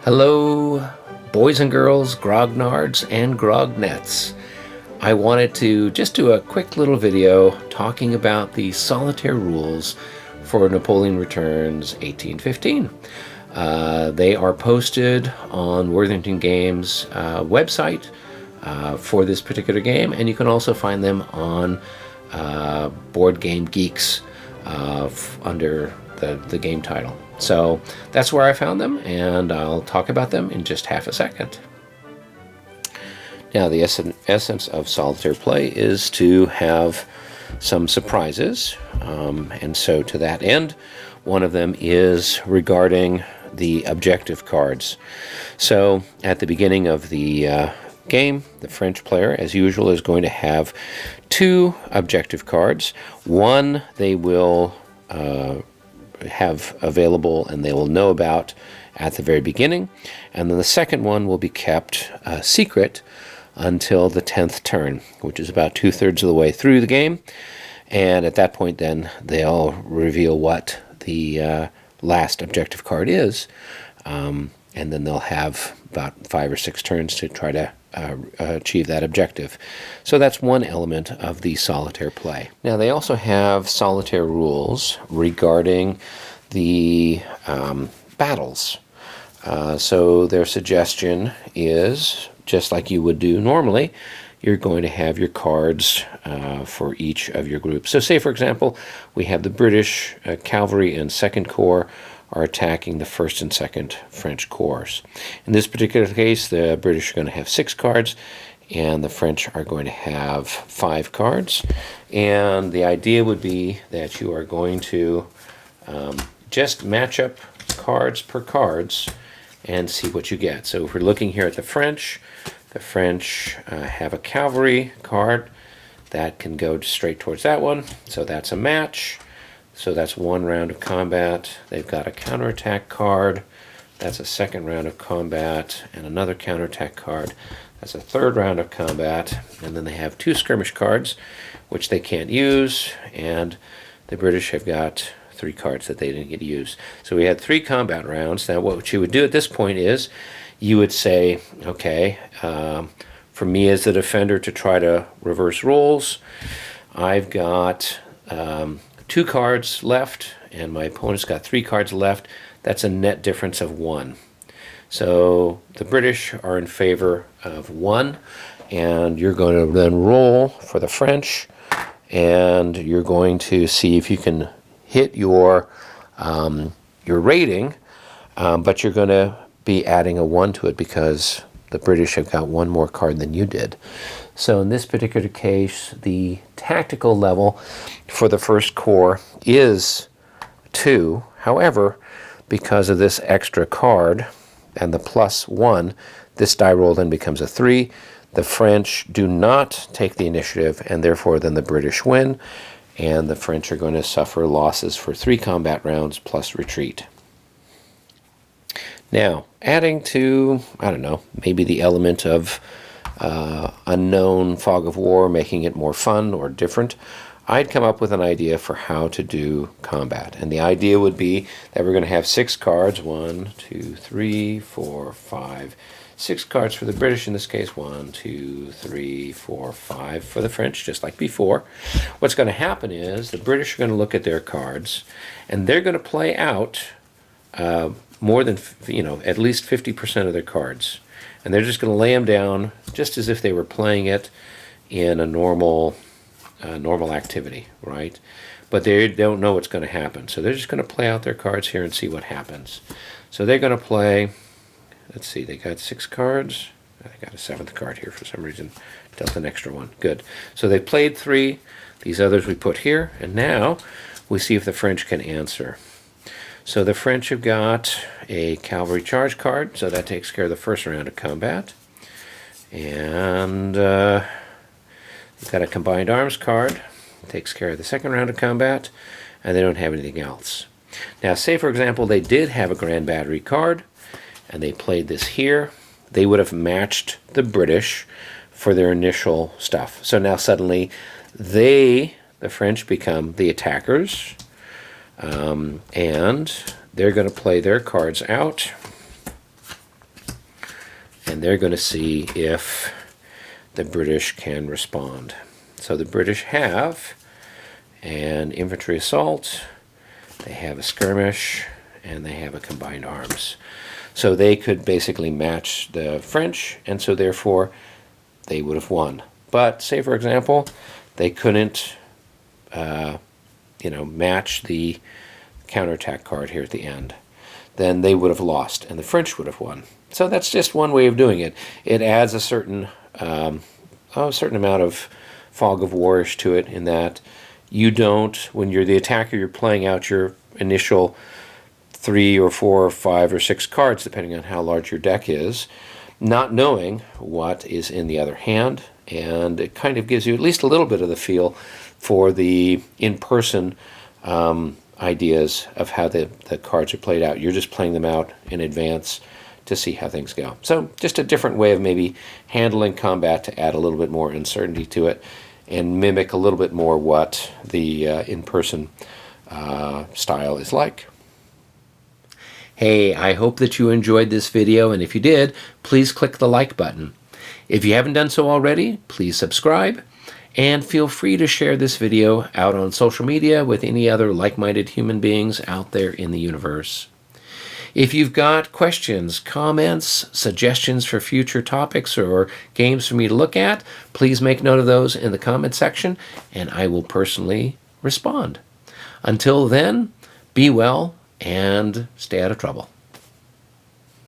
Hello, boys and girls, grognards and grognets. I wanted to just do a quick little video talking about the solitaire rules for Napoleon Returns 1815. They are posted on Worthington Games' website for this particular game, and you can also find them on Board Game Geeks under the game title. So that's where I found them, and I'll talk about them in just half a second. Now, the essence of solitaire play is to have some surprises, and so to that end, one of them is regarding the objective cards. So at the beginning of the game, the French player, as usual, is going to have two objective cards. One they will have available and they will know about at the very beginning, and then the second one will be kept secret until the 10th turn, which is about 2/3 of the way through the game, and at that point then they'll reveal what the last objective card is, and then they'll have about 5 or 6 turns to try to achieve that objective. So that's one element of the solitaire play. Now, they also have solitaire rules regarding the battles. So their suggestion is, just like you would do normally, you're going to have your cards for each of your groups. So say, for example, we have the British Cavalry and Second Corps are attacking the First and Second French Corps. In this particular case, the British are going to have 6 cards, and the French are going to have 5 cards. And the idea would be that you are going to just match up cards per cards and see what you get. So if we're looking here at the French have a cavalry card that can go straight towards that one, so that's a match. So that's 1 round of combat. They've got a counterattack card. That's a 2nd round of combat, and another counterattack card. That's a 3rd round of combat. And then they have 2 skirmish cards, which they can't use. And the British have got 3 cards that they didn't get to use. So we had 3 combat rounds. Now, what you would do at this point is you would say, okay, for me as the defender to try to reverse roles, I've got 2 cards left, and my opponent's got 3 cards left. That's a net difference of 1. So the British are in favor of 1, and you're going to then roll for the French, and you're going to see if you can hit your rating, but you're going to be adding a 1 to it because the British have got 1 more card than you did. So in this particular case, the tactical level for the First Corps is 2. However, because of this extra card and the +1, this die roll then becomes a 3. The French do not take the initiative, and therefore then the British win, and the French are going to suffer losses for 3 combat rounds plus retreat. Now, adding to, I don't know, maybe the element of unknown fog of war, making it more fun or different, I'd come up with an idea for how to do combat. And the idea would be that we're going to have 6 cards, 1, 2, 3, 4, 5, 6 cards for the British in this case, 1, 2, 3, 4, 5 for the French, just like before. What's going to happen is the British are going to look at their cards, and they're going to play out more than, at least 50% of their cards. And they're just going to lay them down just as if they were playing it in a normal activity, right? but they don't know what's going to happen. So they're just going to play out their cards here and see what happens. So they're going to play, let's see, they got 6 cards. I got a 7th card here for some reason. Dealt an extra one. Good. So they played 3. These others we put here. And now we see if the French can answer. So the French have got a cavalry charge card. So that takes care of the first round of combat. And they've got a combined arms card. Takes care of the second round of combat. And they don't have anything else. Now, say, for example, they did have a Grand Battery card. And they played this here. They would have matched the British for their initial stuff. So now suddenly the French, become the attackers, and they're going to play their cards out, and they're going to see if the British can respond. So the British have an infantry assault, they have a skirmish, and they have a combined arms. So they could basically match the French, and so therefore they would have won. But say, for example, they couldn't, match the counterattack card here at the end. Then they would have lost, and the French would have won. So that's just one way of doing it. It adds a certain amount of fog of war-ish to it, in that you don't, when you're the attacker, you're playing out your initial 3 or 4 or 5 or 6 cards, depending on how large your deck is, not knowing what is in the other hand, and it kind of gives you at least a little bit of the feel for the in-person ideas of how the cards are played out. You're just playing them out in advance to see how things go. So just a different way of maybe handling combat to add a little bit more uncertainty to it and mimic a little bit more what the in-person style is like. Hey, I hope that you enjoyed this video, and if you did, please click the like button. If you haven't done so already, please subscribe, and feel free to share this video out on social media with any other like-minded human beings out there in the universe. If you've got questions, comments, suggestions for future topics or games for me to look at, please make note of those in the comment section, and I will personally respond. Until then, be well and stay out of trouble.